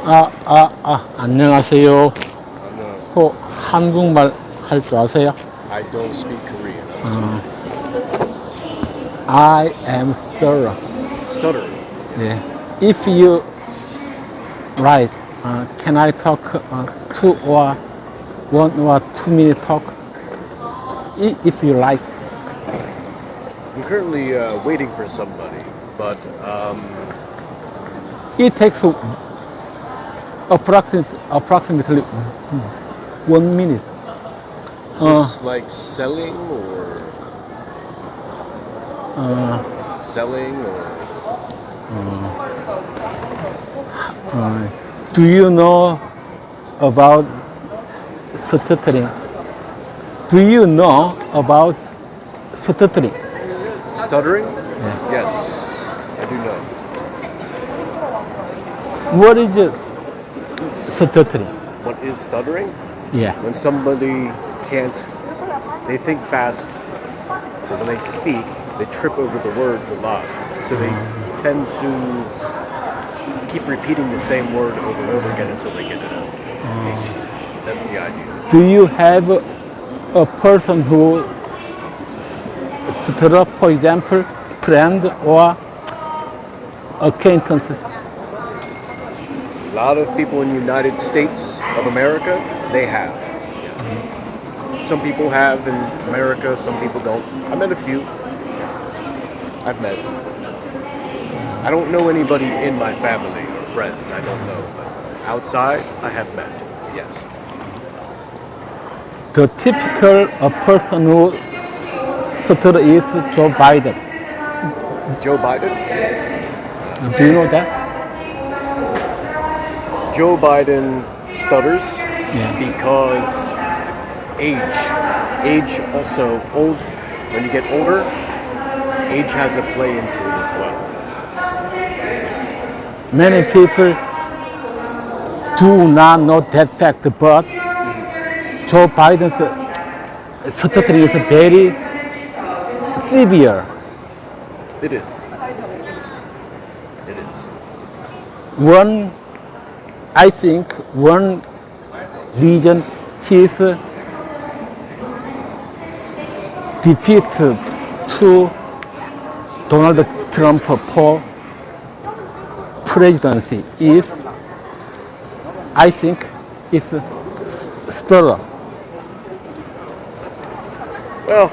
안녕하세요. 안녕하세요. 한국말 할 줄 아세요? I don't speak Korean. I'm I am stutter. stuttering. 네. If you write, can I talk 2 or 1 or 2 minute talk? If you like. I'm currently waiting for somebody, but It takes approximately 1 minute. is this like selling or Do you know about stuttering? Do you know about stuttering? stuttering? Yes, I do know. What is stuttering? What is stuttering? Yeah. When somebody can't, they think fast, but when they speak, they trip over the words a lot. So they tend to keep repeating the same word over and over again until they get it out. That's the idea. Do you have a person who stutter, for example, friend or acquaintances? A lot of people in the United States of America, they have. Some people have in America, some people don't. I met a few. I've met. I don't know anybody in my family or friends, I don't know. But outside, I have met, yes. The typical person who stutter is Joe Biden. Joe Biden? Do you know that? Joe Biden stutters Yeah. because age. Age also, when you get older, age has a play into it as well. Many people do not know that fact, but Joe Biden's stuttering is very severe. It is. It is. I think one reason his defeat to Donald Trump for presidency is, I think, is stutter. Well,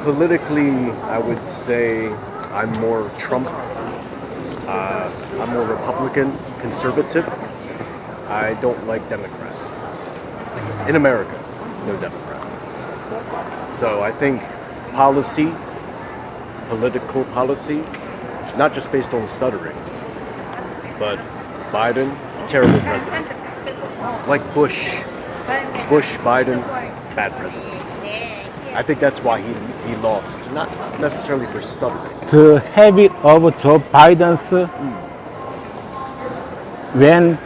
politically, I would say I'm more Trump. I'm more Republican, conservative. I don't like Democrat. In America, no Democrat. So I think political policy, not just based on stuttering, but Biden, terrible president. Like Bush, Biden, bad presidents. I think that's why he lost, not necessarily for stuttering. The habit of Joe Biden's when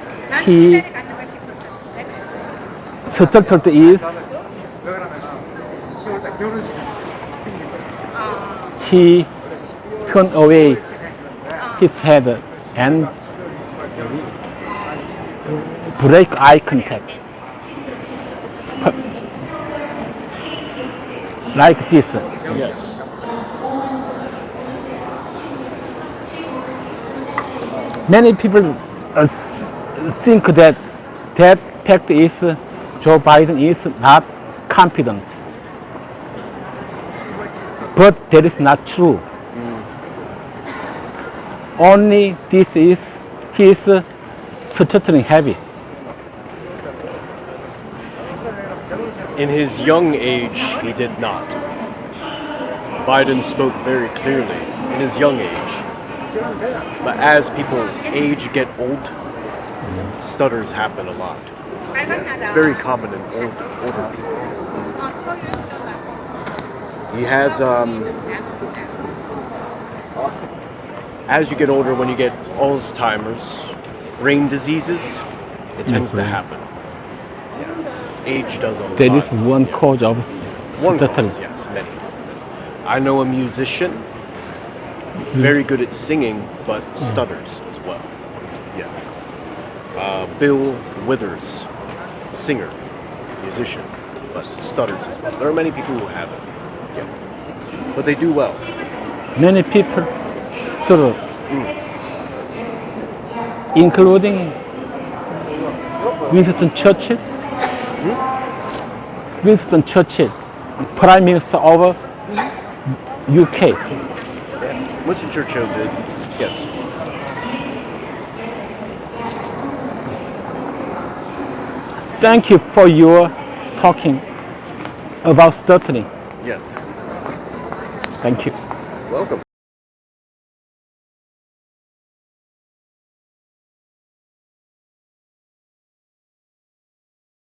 he stuttered is he turned away his head and break eye contact. Like this. Yes. Many people think that fact is Joe Biden is not confident. But that is not true. Only this is his stuttering habit. In his young age, he did not. Biden spoke very clearly in his young age. But as people age, get old, stutters happen a lot. It's very common in older people. He has, as you get older, when you get Alzheimer's, brain diseases, it tends to happen. Age does a lot. That is one cause of One stuttering. cause, yes, many. I know a musician, very good at singing, but stutters as well. Yeah. Bill Withers, singer, musician, but stutters as well. There are many people who have it. Yeah. But they do well. Many people stutter, including Winston Churchill. Winston Churchill, Prime Minister of UK. Winston Churchill did, yes. Thank you for your talking about stuttering. Yes. Thank you. Welcome.